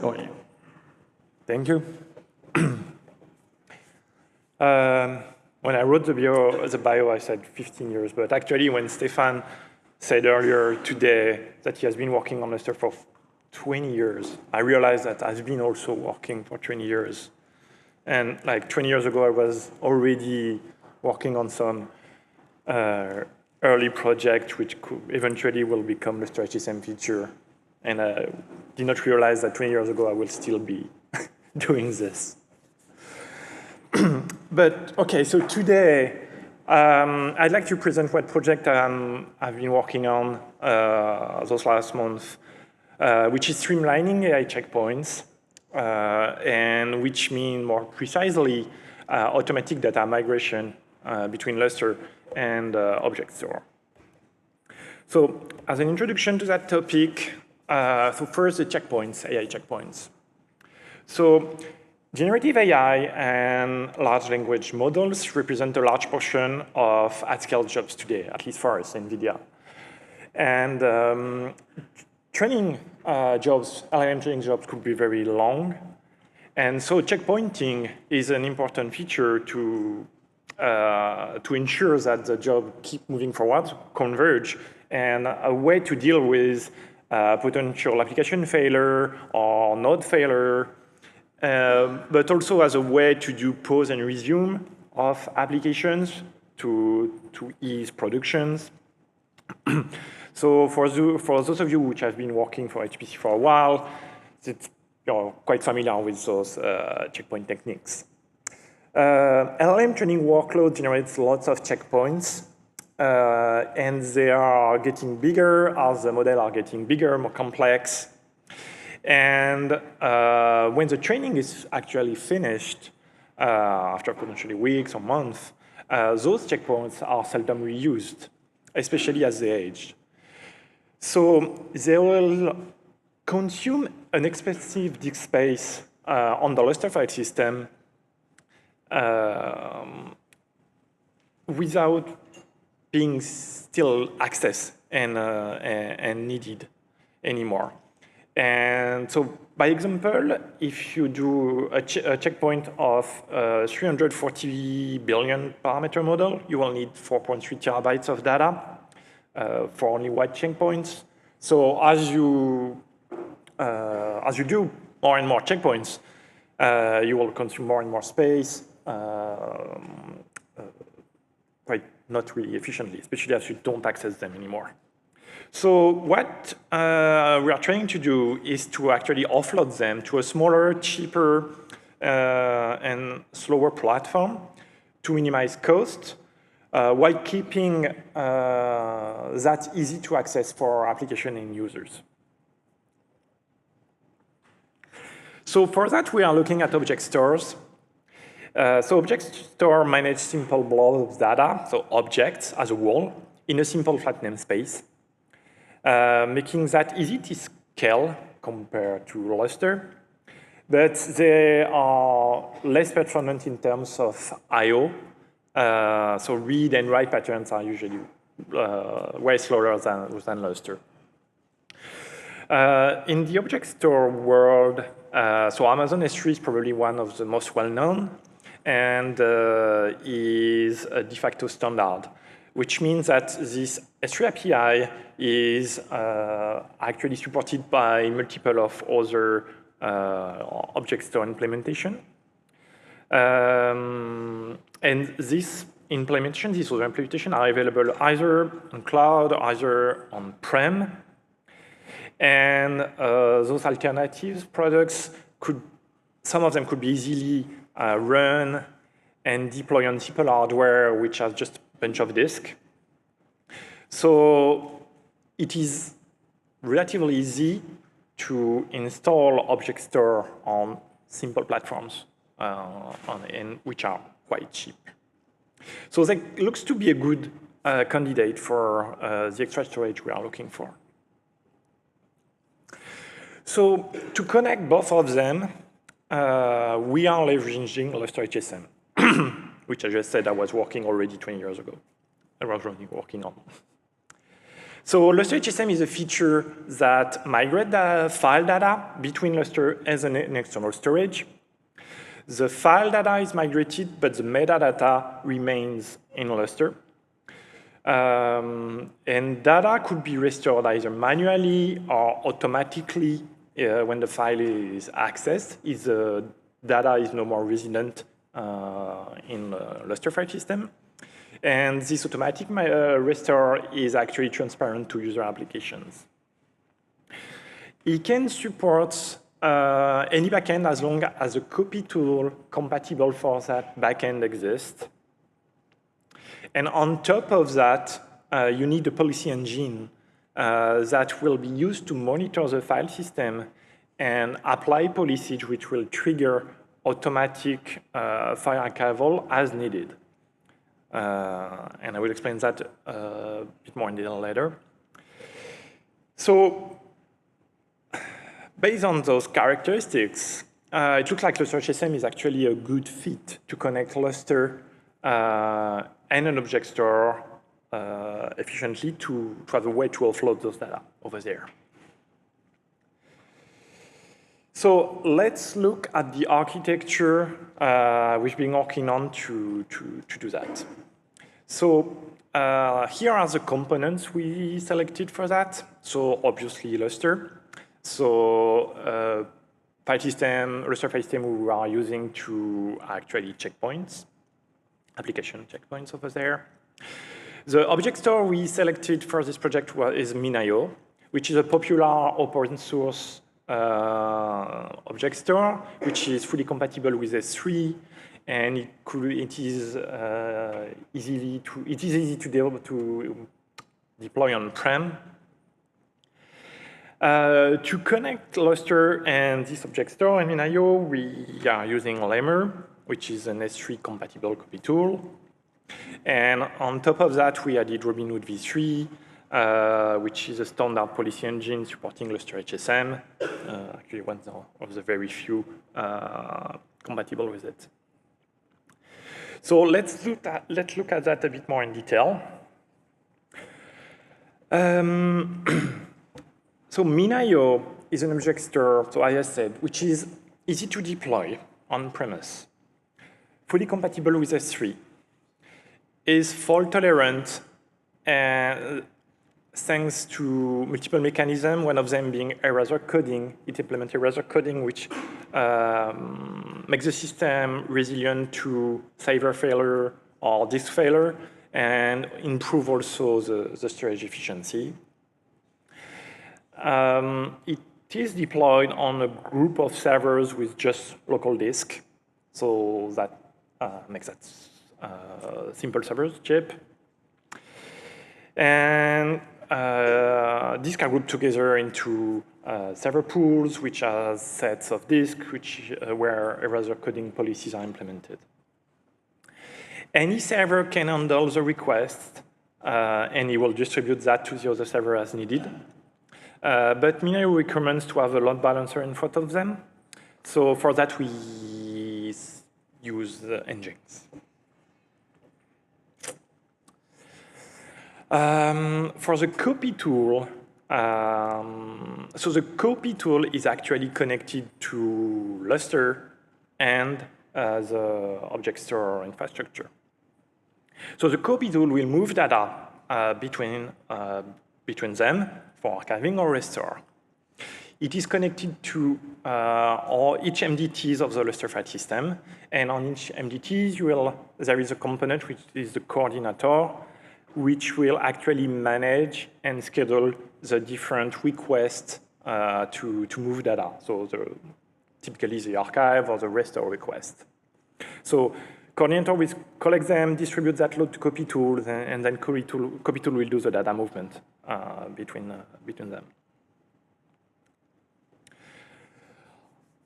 Oh, yeah. Thank you. When I wrote the bio, I said 15 years, but actually when Stefan said earlier today that he has been working on Lustre for 20 years, I realized that I've been also working for 20 years. And like 20 years ago, I was already working on some early project which could eventually will become the Lustre HSM feature. And I did not realize that 20 years ago, I will still be doing this. But OK, so today, I'd like to present what project I've been working on those last months, which is streamlining AI checkpoints, and which mean more precisely automatic data migration between Lustre and Object Store. So as an introduction to that topic, so first the checkpoints, AI checkpoints. So generative AI and large language models represent a large portion of at-scale jobs today, at least for us, NVIDIA. And training jobs, LLM training jobs could be very long. And so checkpointing is an important feature to ensure that the job keep moving forward, converge, and a way to deal with potential application failure or node failure, but also as a way to do pause and resume of applications to ease productions. So for those of you which have been working for HPC for a while, you're quite familiar with those checkpoint techniques. LLM training workload generates lots of checkpoints, and they are getting bigger as the models are getting bigger, more complex. And when the training is actually finished, after potentially weeks or months, those checkpoints are seldom reused, especially as they age. So they will consume an expensive disk space on the Lustre file system without being still accessed and needed anymore. And so, by example, if you do a checkpoint of 340 billion parameter model, you will need 4.3 terabytes of data for only white checkpoints. So as you do more and more checkpoints, you will consume more and more space, quite not really efficiently, especially as you don't access them anymore. So what we are trying to do is to actually offload them to a smaller, cheaper, and slower platform to minimize cost, while keeping that easy to access for application and users. So for that, we are looking at object stores. So object store manages simple blobs of data, so objects as a whole, in a simple flat namespace, making that easy to scale compared to Lustre. But they are less performant in terms of I/O. So read and write patterns are usually way slower than Lustre. In the object store world, so Amazon S3 is probably one of the most well-known and is a de facto standard, which means that this S3 API is actually supported by multiple of other object store implementation. And this other implementation are available either on cloud or either on-prem. And those alternatives products some of them could be easily run and deploy on simple hardware, which has just a bunch of disk. So it is relatively easy to install object store on simple platforms, and which are quite cheap. So that looks to be a good candidate for the extra storage we are looking for. So to connect both of them, we are leveraging Lustre HSM, which I just said I was working already 20 years ago. I was working on. So Lustre HSM is a feature that migrates the file data between Lustre and an external storage. The file data is migrated, but the metadata remains in Lustre. And data could be restored either manually or automatically when the file is accessed, if the data is no more resident in the Lustre file system. And this automatic restore is actually transparent to user applications. It can support any backend as long as a copy tool compatible for that backend exists. And on top of that, you need a policy engine that will be used to monitor the file system and apply policies which will trigger automatic file archival as needed. And I will explain that a bit more in detail later. So, based on those characteristics, it looks like Lustre HSM is actually a good fit to connect Lustre and an object store efficiently to have a way to offload those data over there. So let's look at the architecture we've been working on to do that. So here are the components we selected for that. So obviously Lustre. So file system, Lustre file system we are using to actually checkpoints, application checkpoints over there. The object store we selected for this project is Min.io, which is a popular open source object store, which is fully compatible with S3, and it is easy to deploy on-prem. To connect Lustre and this object store in Min.io, we are using Lemur, which is an S3 compatible copy tool. And on top of that, we added Robinhood v3, which is a standard policy engine supporting Lustre HSM, actually one of the very few compatible with it. So let's look at that a bit more in detail. So Min.io is an object store, so as I said, which is easy to deploy on-premise, fully compatible with S3, is fault tolerant, thanks to multiple mechanisms, one of them being erasure coding. It implements erasure coding, which makes the system resilient to server failure or disk failure, and improve also the storage efficiency. It is deployed on a group of servers with just local disk, so that makes that simple servers chip. And disks are grouped together into server pools, which are sets of disks where erasure coding policies are implemented. Any server can handle the request, and it will distribute that to the other server as needed. But Min.io recommends to have a load balancer in front of them. So for that, we use Nginx. For the copy tool, so the copy tool is actually connected to Lustre and the object store infrastructure. So the copy tool will move data between them for archiving or restore. It is connected to each MDTs of the Lustre file system, and on each MDT there is a component which is the coordinator, which will actually manage and schedule the different requests to move data. So typically the archive or the restore request. So coordinator will collect them, distribute that load to copy tool, and then copy tool will do the data movement between them.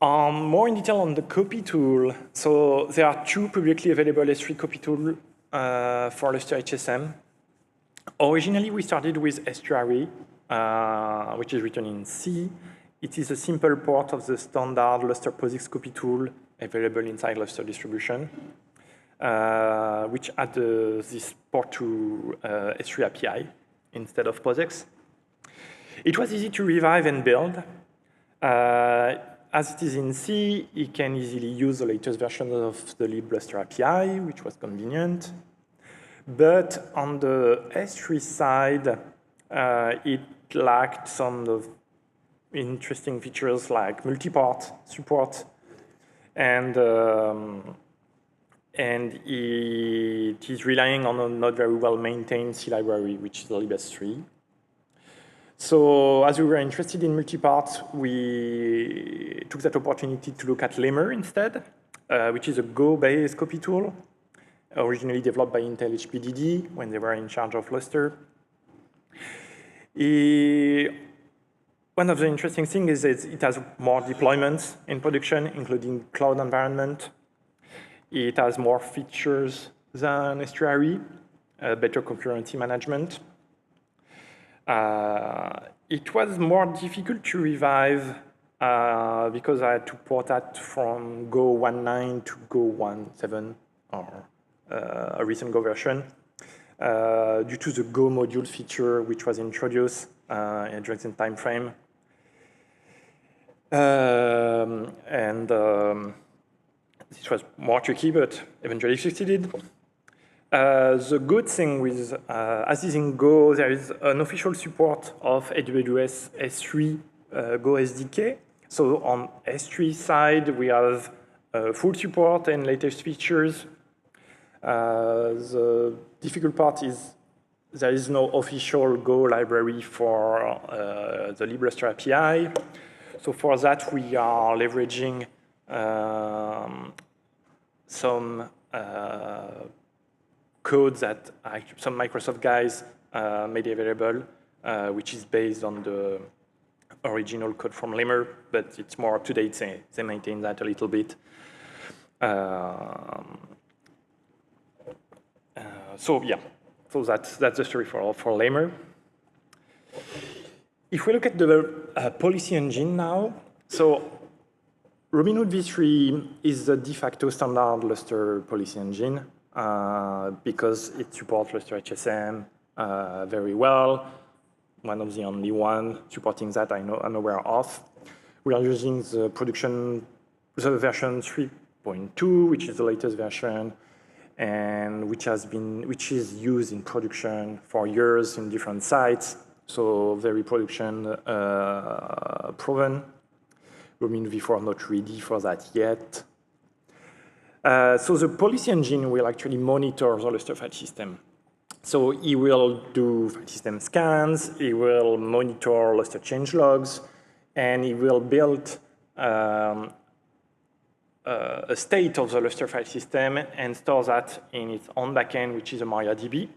More in detail on the copy tool. So there are two publicly available S3 copy tools for Lustre HSM. Originally, we started with S3, which is written in C. It is a simple port of the standard Lustre POSIX copy tool available inside Lustre distribution, which adds this port to S3 API instead of POSIX. It was easy to revive and build. As it is in C, it can easily use the latest version of the libluster API, which was convenient. But on the S3 side, it lacked some of interesting features like multi-part support, and it is relying on a not very well-maintained C library, which is the libs3. So as we were interested in multi-part, we took that opportunity to look at Lemur instead, which is a Go-based copy tool, originally developed by Intel HPDD when they were in charge of Lustre. One of the interesting things is it has more deployments in production, including cloud environment. It has more features than Estuary, better concurrency management. It was more difficult to revive because I had to port that from Go 1.9 to Go 1.7, or a recent Go version, due to the Go module feature which was introduced during the time frame. This was more tricky, but eventually succeeded. The good thing with, as is in Go, there is an official support of AWS S3 Go SDK. So on S3 side, we have full support and latest features. The difficult part is there is no official Go library for the libluster API. So for that, we are leveraging some code that some Microsoft guys made available, which is based on the original code from Lemur, but it's more up to date. They maintain that a little bit. So yeah, so that's the story for Lemur. If we look at the policy engine now, so Robinhood v3 is the de facto standard Lustre policy engine because it supports Lustre HSM very well. One of the only one supporting that I'm aware of. We are using the version 3.2, which is the latest version, and which is used in production for years in different sites. So very production proven. Robinhood v4 not ready for that yet. So the policy engine will actually monitor the Lustre file system. So it will do file system scans, it will monitor Lustre change logs, and it will build a state of the Lustre file system and store that in its own backend, which is a MariaDB.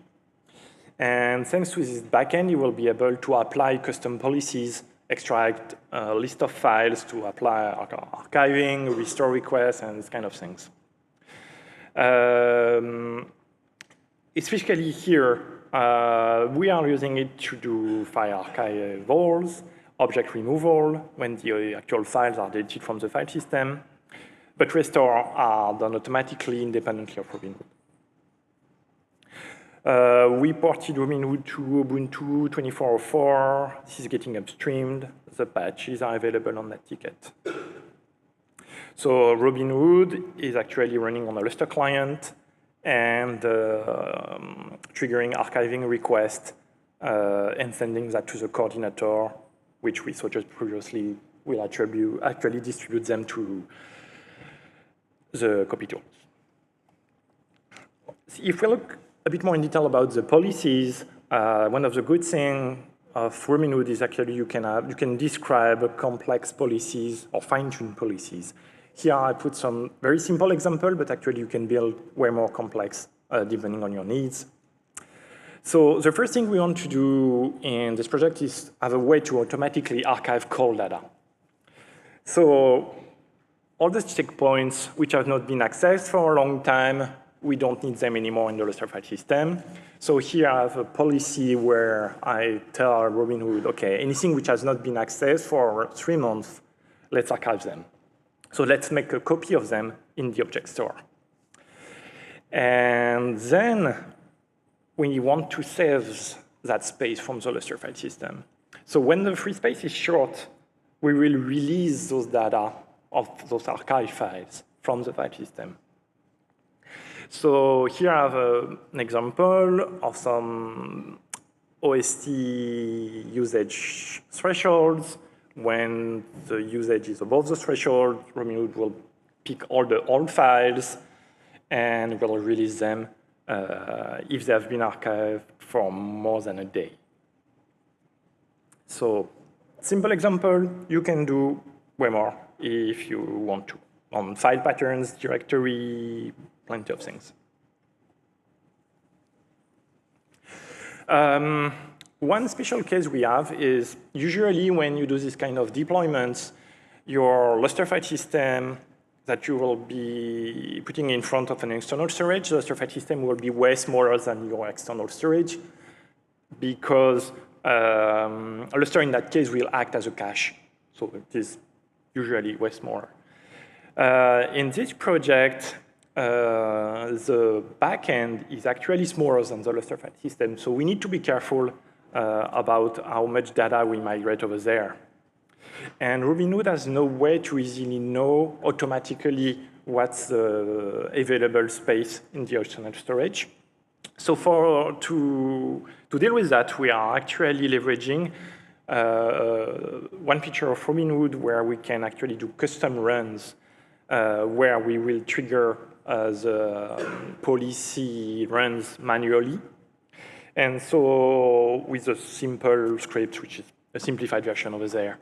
And thanks to this backend, you will be able to apply custom policies, extract a list of files to apply archiving, restore requests, and this kind of things. Especially here, we are using it to do file archivals, object removal, when the actual files are deleted from the file system, but restore are done automatically independently of Robinhood. We ported Robinhood to Ubuntu 24.04. This is getting upstreamed. The patches are available on that ticket. So Robinhood is actually running on a Lustre client and triggering archiving request and sending that to the coordinator, which we saw just previously will actually distribute them to the copy tools. If we look a bit more in detail about the policies, one of the good things of Robinhood is actually you can describe complex policies or fine-tune policies. Here I put some very simple example, but actually you can build way more complex depending on your needs. So the first thing we want to do in this project is have a way to automatically archive call data. So all these checkpoints which have not been accessed for a long time, we don't need them anymore in the Lustre file system. So here I have a policy where I tell Robinhood, okay, anything which has not been accessed for 3 months, let's archive them. So let's make a copy of them in the object store. And then we want to save that space from the Lustre file system. So when the free space is short, we will release those data of those archive files from the file system. So here I have an example of some OST usage thresholds. When the usage is above the threshold, Robinhood will pick all the old files and will release them if they have been archived for more than a day. So, simple example, you can do way more if you want to. On file patterns, directory, plenty of things. One special case we have is usually when you do this kind of deployments, your Lustre file system that you will be putting in front of an external storage, the Lustre file system will be way smaller than your external storage because Lustre in that case will act as a cache. So it is usually way smaller. In this project, the backend is actually smaller than the Lustre file system, so we need to be careful about how much data we migrate over there. And Robinhood has no way to easily know automatically what's the available space in the external storage. So to deal with that, we are actually leveraging one feature of Robinhood where we can actually do custom runs where we will trigger the policy runs manually. And so with a simple script, which is a simplified version over there,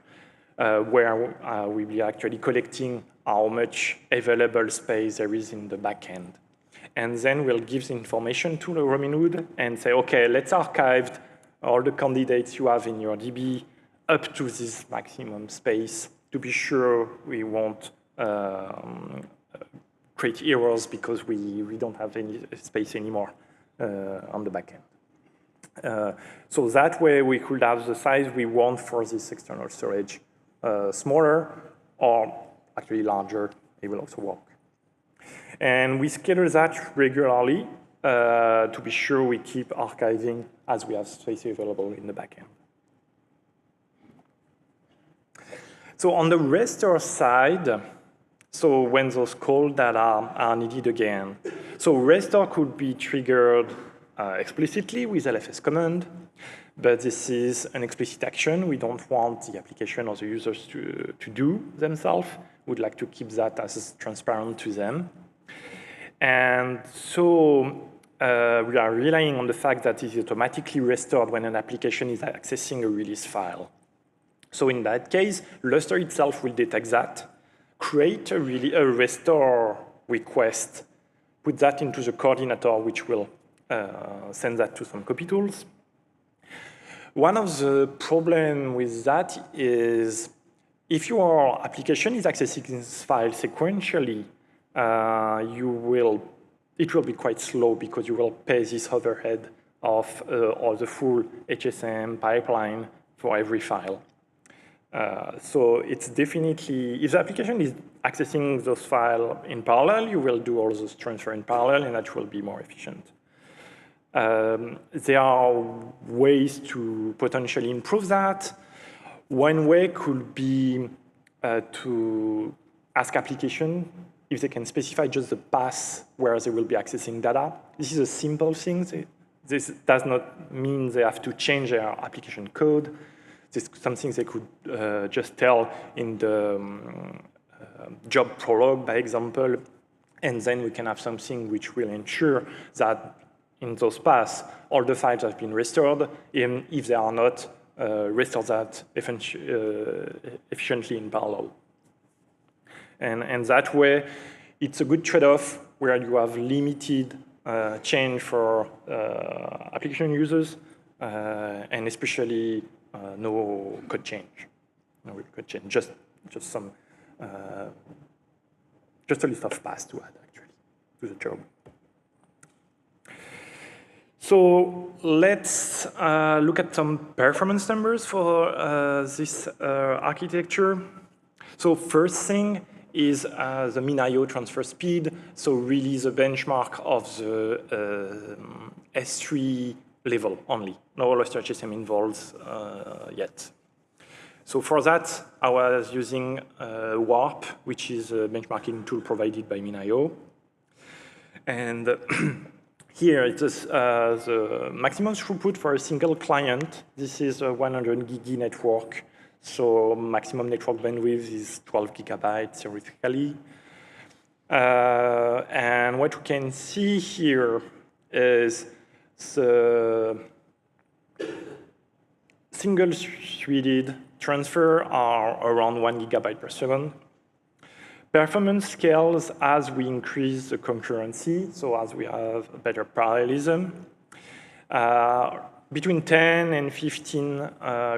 where we will be actually collecting how much available space there is in the backend. And then we'll give the information to the Robinhood and say, OK, let's archive all the candidates you have in your DB up to this maximum space to be sure we won't create errors because we don't have any space anymore on the backend. So that way we could have the size we want for this external storage smaller or actually larger. It will also work. And we schedule that regularly to be sure we keep archiving as we have space available in the backend. So on the restore side, so when those cold data are needed again, so restore could be triggered explicitly with LFS command, but this is an explicit action. We don't want the application or the users to do themselves. We'd like to keep that as transparent to them. And so we are relying on the fact that it is automatically restored when an application is accessing a release file. So in that case, Lustre itself will detect that, create a restore request, put that into the coordinator, which will send that to some copy tools. One of the problems with that is if your application is accessing this file sequentially, it will be quite slow because you will pay this overhead of or the full HSM pipeline for every file. So it's definitely, if the application is accessing those files in parallel, you will do all those transfer in parallel, and that will be more efficient. There are ways to potentially improve that. One way could be to ask application if they can specify just the path where they will be accessing data. This is a simple thing. This does not mean they have to change their application code. This is something they could just tell in the job prologue, by example, and then we can have something which will ensure that in those paths, all the files have been restored, even if they are not, restore that efficiently in parallel. And that way, it's a good trade-off where you have limited change for application users, and especially no code change. No real code change, just some, just a list of paths to add, actually, to the job. So let's look at some performance numbers for this architecture. So first thing is the mean I/O transfer speed. So really the benchmark of the S3 level only. No Lustre HSM involved yet. So for that, I was using Warp, which is a benchmarking tool provided by MinIO. And here it is the maximum throughput for a single client. This is a 100 gig network. So maximum network bandwidth is 12 gigabytes theoretically. And what we can see here is the single-threaded transfer are around 1 gigabyte per second. Performance scales as we increase the concurrency, so as we have better parallelism. Between 10 and 15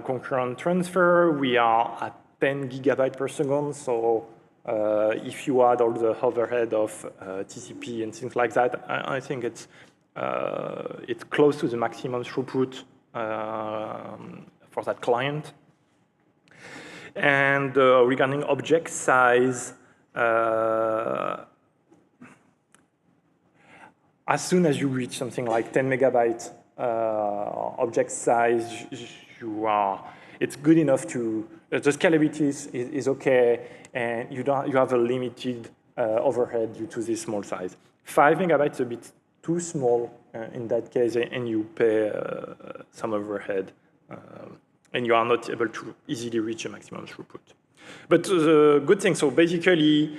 concurrent transfer, we are at 10 gigabytes per second, so if you add all the overhead of TCP and things like that, I think it's close to the maximum throughput for that client. And regarding object size, as soon as you reach something like 10 megabytes object size, it's good enough to, the scalability is okay, and you have a limited overhead due to this small size. 5 megabytes is a bit too small in that case, and you pay some overhead, and you are not able to easily reach a maximum throughput. But the good thing, so basically,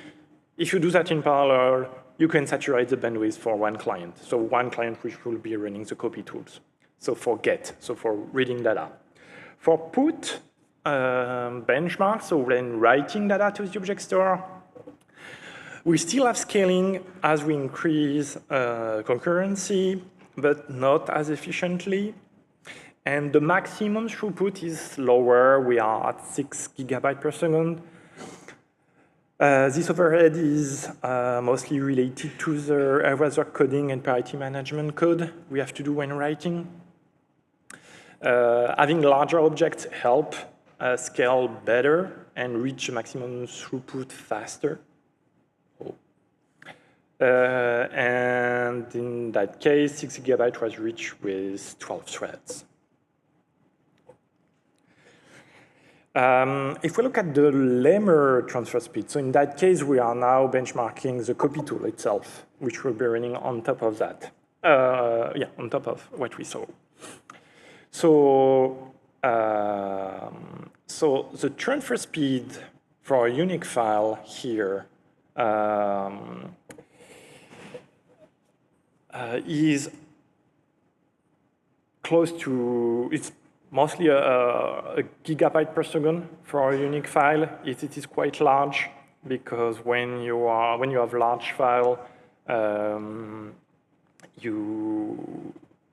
if you do that in parallel, you can saturate the bandwidth for one client. So one client which will be running the copy tools. So for get, so for reading data. For put benchmark, so when writing data to the object store, we still have scaling as we increase concurrency, but not as efficiently. And the maximum throughput is lower. We are at 6 gigabytes per second. This overhead is mostly related to the erasure coding and parity management code we have to do when writing. Having larger objects help scale better and reach maximum throughput faster. And in that case, 6 gigabytes was reached with 12 threads. If we look at the lemma transfer speed, so in that case, we are now benchmarking the copy tool itself, which will be running on top of that. On top of what we saw. So, so the transfer speed for a unique file here is close to, it's mostly a gigabyte per second for a unique file. It is quite large because when you have large file,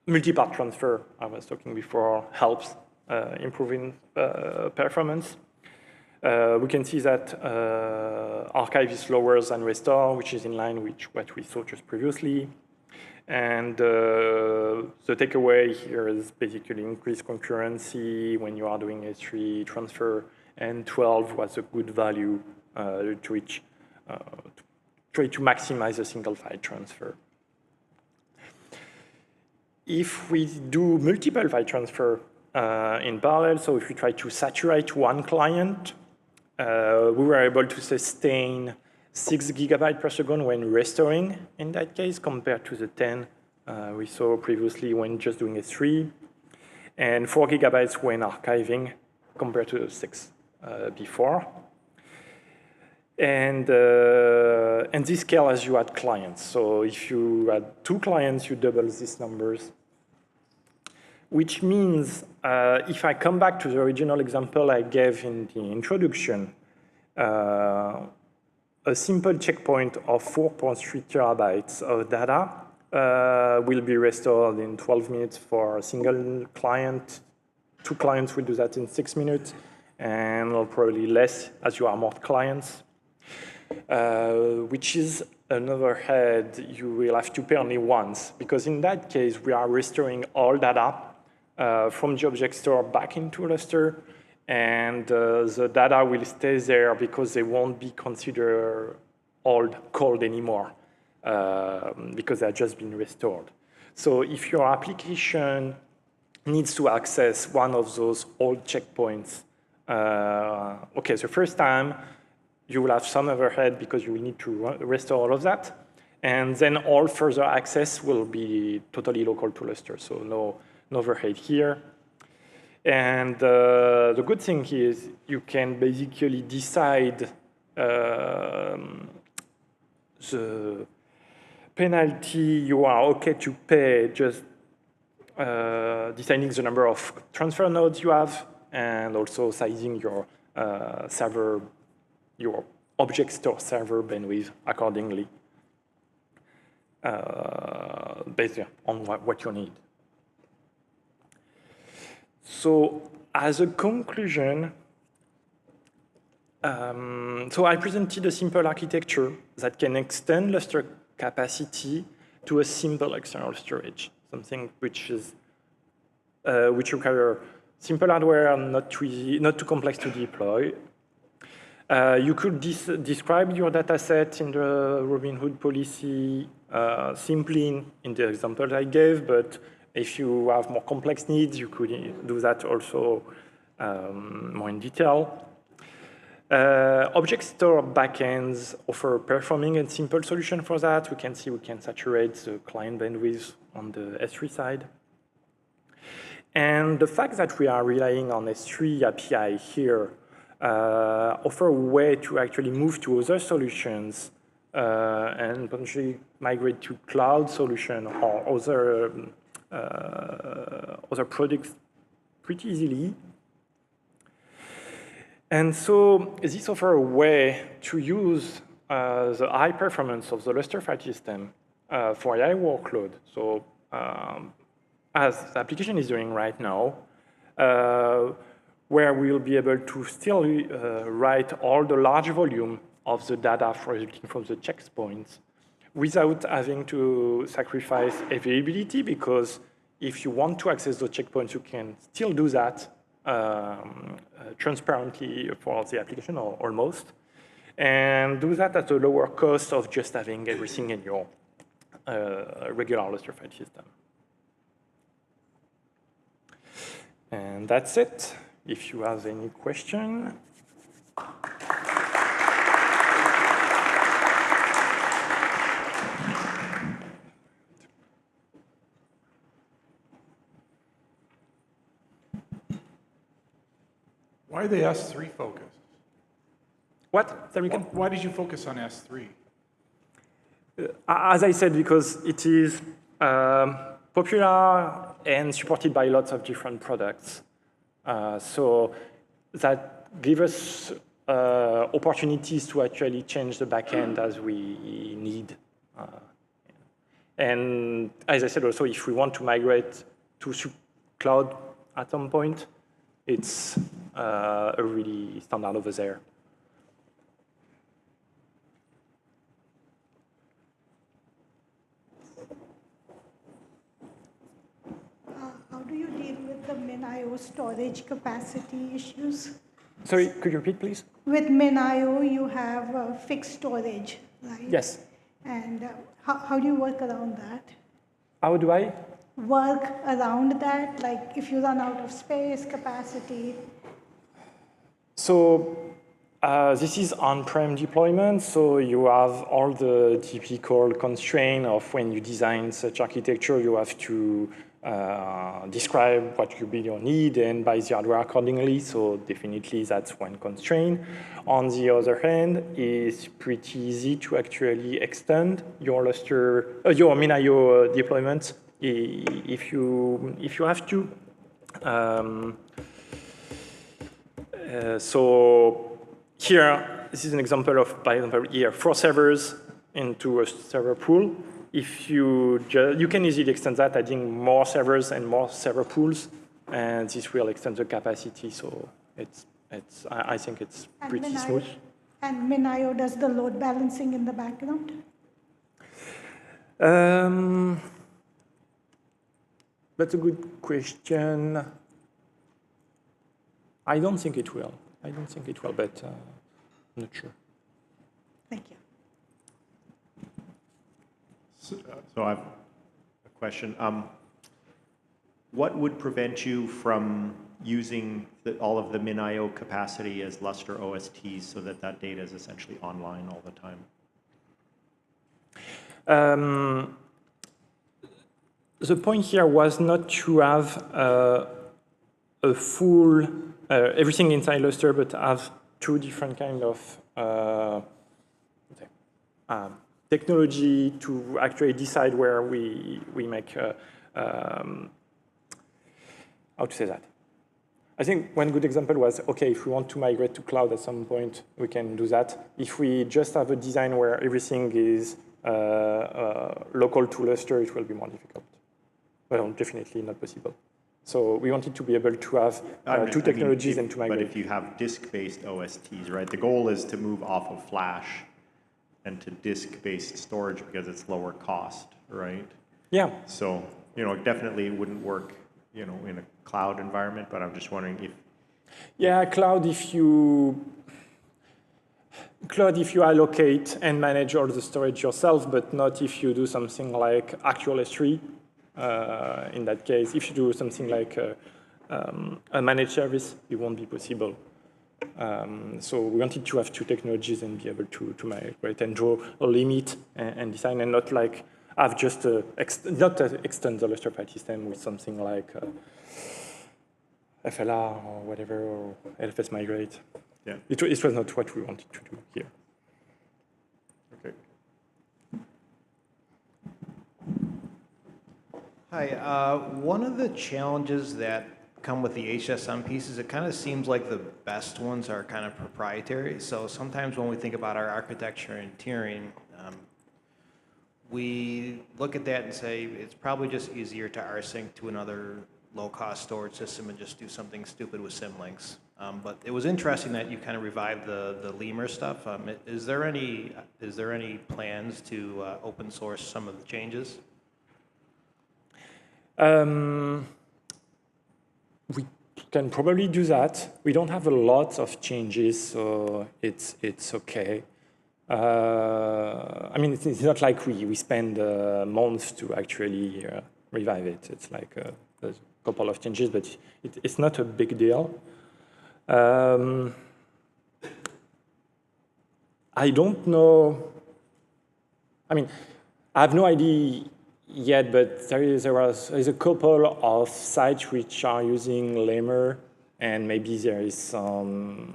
multi-part transfer, I was talking before, helps improving performance. We can see that archive is slower than restore, which is in line with what we saw just previously. And the takeaway here is basically increased concurrency when you are doing S3 transfer, and 12 was a good value to which try to maximize a single file transfer. If we do multiple file transfer in parallel, so if we try to saturate one client, we were able to sustain 6 gigabytes per second when restoring in that case, compared to the 10 we saw previously when just doing S3, and 4 gigabytes when archiving compared to the 6 before. And this scale as you add clients. So if you add 2 clients, you double these numbers. Which means if I come back to the original example I gave in the introduction, a simple checkpoint of 4.3 terabytes of data will be restored in 12 minutes for a single client. 2 clients will do that in 6 minutes, and probably less as you are more clients, which is an overhead you will have to pay only once, because in that case, we are restoring all data from the object store back into Lustre, and the data will stay there because they won't be considered cold anymore because they have just been restored. So if your application needs to access one of those old checkpoints. Okay, the first time, you will have some overhead because you will need to restore all of that. And then all further access will be totally local to Lustre, so no overhead here. And the good thing is you can basically decide the penalty you are okay to pay, just deciding the number of transfer nodes you have, and also sizing your server, your object store server bandwidth accordingly, based on what you need. So as a conclusion, so I presented a simple architecture that can extend Lustre capacity to a simple external storage, something which is which require simple hardware and not too complex to deploy. You could describe your data set in the Robinhood policy simply in the example I gave, but if you have more complex needs, you could do that also more in detail. Object store backends offer performing and simple solution for that. We can see we can saturate the client bandwidth on the S3 side. And the fact that we are relying on S3 API here offer a way to actually move to other solutions and potentially migrate to cloud solution or other products pretty easily. And so this offers a way to use the high performance of the Lustre file system for AI workload. So as the application is doing right now, where we'll be able to still write all the large volume of the data resulting from the checkpoints without having to sacrifice availability, because if you want to access the checkpoints, you can still do that transparently for the application, or almost, and do that at a lower cost of just having everything in your regular Lustre file system. And that's it. If you have any question. Why are the S3 focused? What? Why did you focus on S3? As I said, because it is popular and supported by lots of different products. So that gives us opportunities to actually change the backend as we need. And as I said also, if we want to migrate to cloud at some point, it's a really standard over there. How do you deal with the min.io storage capacity issues? Sorry, could you repeat, please? With min.io, you have fixed storage, right? Yes. And how do you work around that? How do I? Work around that, like if you run out of space, capacity. So this is on-prem deployment, so you have all the typical constraint of when you design such architecture, you have to describe what will be your need and buy the hardware accordingly, so definitely that's one constraint. On the other hand, it's pretty easy to actually extend your your min.io deployment if you have to. So here, this is an example of, by example, here, 4 servers into a server pool. If you can easily extend that, adding more servers and more server pools, and this will extend the capacity. So I think it's pretty smooth. And min.io does the load balancing in the background? That's a good question. I don't think it will. I don't think it will, but I'm not sure. Thank you. So I have a question. what would prevent you from using all of the min.io capacity as Lustre OSTs so that that data is essentially online all the time? The point here was not to have a full, everything inside Lustre, but have two different kind of technology to actually decide where we make, how to say that? I think one good example was, okay, if we want to migrate to cloud at some point, we can do that. If we just have a design where everything is local to Lustre, it will be more difficult. Well, definitely not possible. So we wanted to be able to have two technologies and to migrate. But if you have disk-based OSTs, right? The goal is to move off of flash and to disk-based storage because it's lower cost, right? Yeah. So, definitely it wouldn't work, in a cloud environment, but I'm just wondering if... Yeah, cloud, if you allocate and manage all the storage yourself, but not if you do something like actual S3. In that case, if you do something like a managed service, it won't be possible. So we wanted to have two technologies and be able to migrate and draw a limit and design, and not like have just not extend the Lustre file system with something like FLR or whatever, or LFS migrate. Yeah. It was not what we wanted to do here. Okay. Hi. One of the challenges that come with the HSM pieces, it kind of seems like the best ones are kind of proprietary. So sometimes when we think about our architecture and tiering, we look at that and say it's probably just easier to rsync to another low-cost storage system and just do something stupid with symlinks. But it was interesting that you kind of revived the lemur stuff. Is there any plans to open source some of the changes? We can probably do that. We don't have a lot of changes, so it's okay. I mean, it's not like we spend months to actually revive it. It's like a couple of changes, but it's not a big deal. I don't know. I mean, I have no idea yet, but there is a couple of sites which are using Lemur, and maybe there is some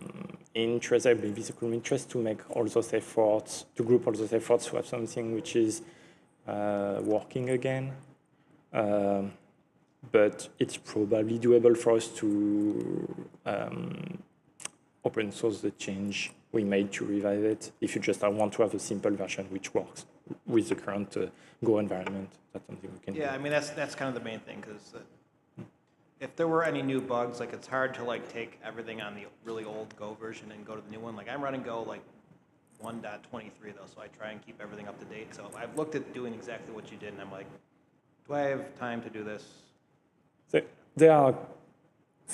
interest, maybe some interest to make all those efforts, to group all those efforts to have something which is working again. But it's probably doable for us to open source the change we made to revive it. If you just want to have a simple version which works with the current Go environment, that's something we can do. Yeah, I mean, that's kind of the main thing, because if there were any new bugs, like it's hard to like take everything on the really old Go version and go to the new one. Like I'm running Go like 1.23 though, so I try and keep everything up to date. So I've looked at doing exactly what you did, and I'm like, do I have time to do this? There are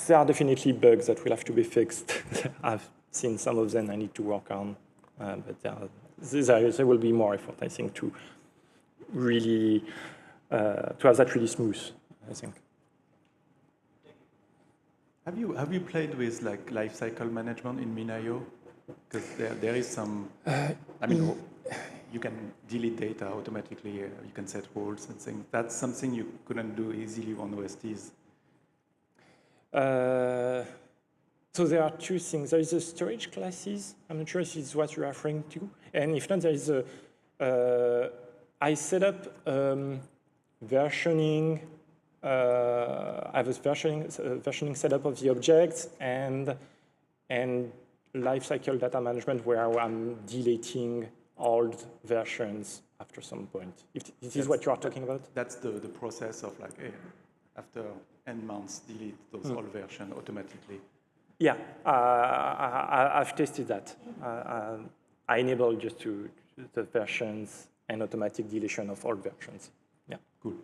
definitely bugs that will have to be fixed. I've seen some of them I need to work on, but there will be more effort, I think, to really to have that really smooth, I think. Have you played with like lifecycle management in min.io? Because there is some. I mean, you can delete data automatically. You can set rules and things. That's something you couldn't do easily on OSTs. So there are two things. There is the storage classes. I'm not sure if it's what you're referring to. And if not, there is I set up versioning. I have a versioning setup of the objects and lifecycle data management where I'm deleting old versions after some point. If this is what you are talking about? That's the process of like, after n months, delete those old versions automatically. Yeah, I've tested that. I enable just the versions and automatic deletion of old versions. Yeah. Cool.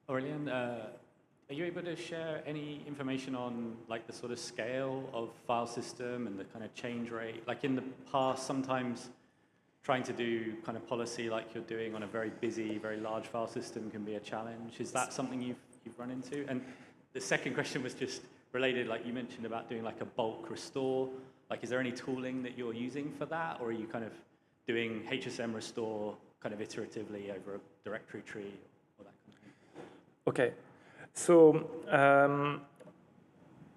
Aurelien, are you able to share any information on like the sort of scale of file system and the kind of change rate? Like in the past, sometimes trying to do kind of policy like you're doing on a very busy, very large file system can be a challenge. Is that something you've run into? And the second question was just related, like you mentioned about doing like a bulk restore. Like, is there any tooling that you're using for that, or are you kind of doing HSM restore kind of iteratively over a directory tree or that kind of thing? Okay, so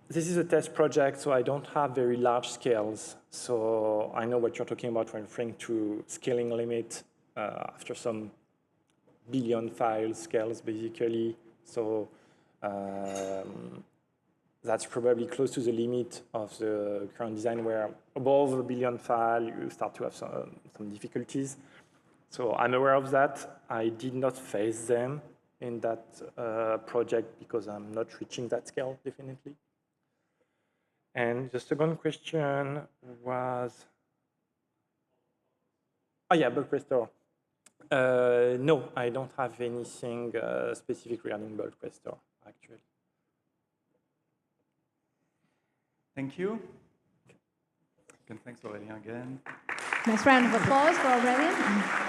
this is a test project, so I don't have very large scales. So I know what you're talking about when referring to scaling limit after some billion file scales, basically. So that's probably close to the limit of the current design, where above a billion file, you start to have some difficulties. So I'm aware of that. I did not face them in that project because I'm not reaching that scale, definitely. And the second question was, oh yeah, bulk restore. No, I don't have anything specific regarding bulk restore, actually. Thank you. And thanks, Aurelien, again. Nice round of applause for Aurelien.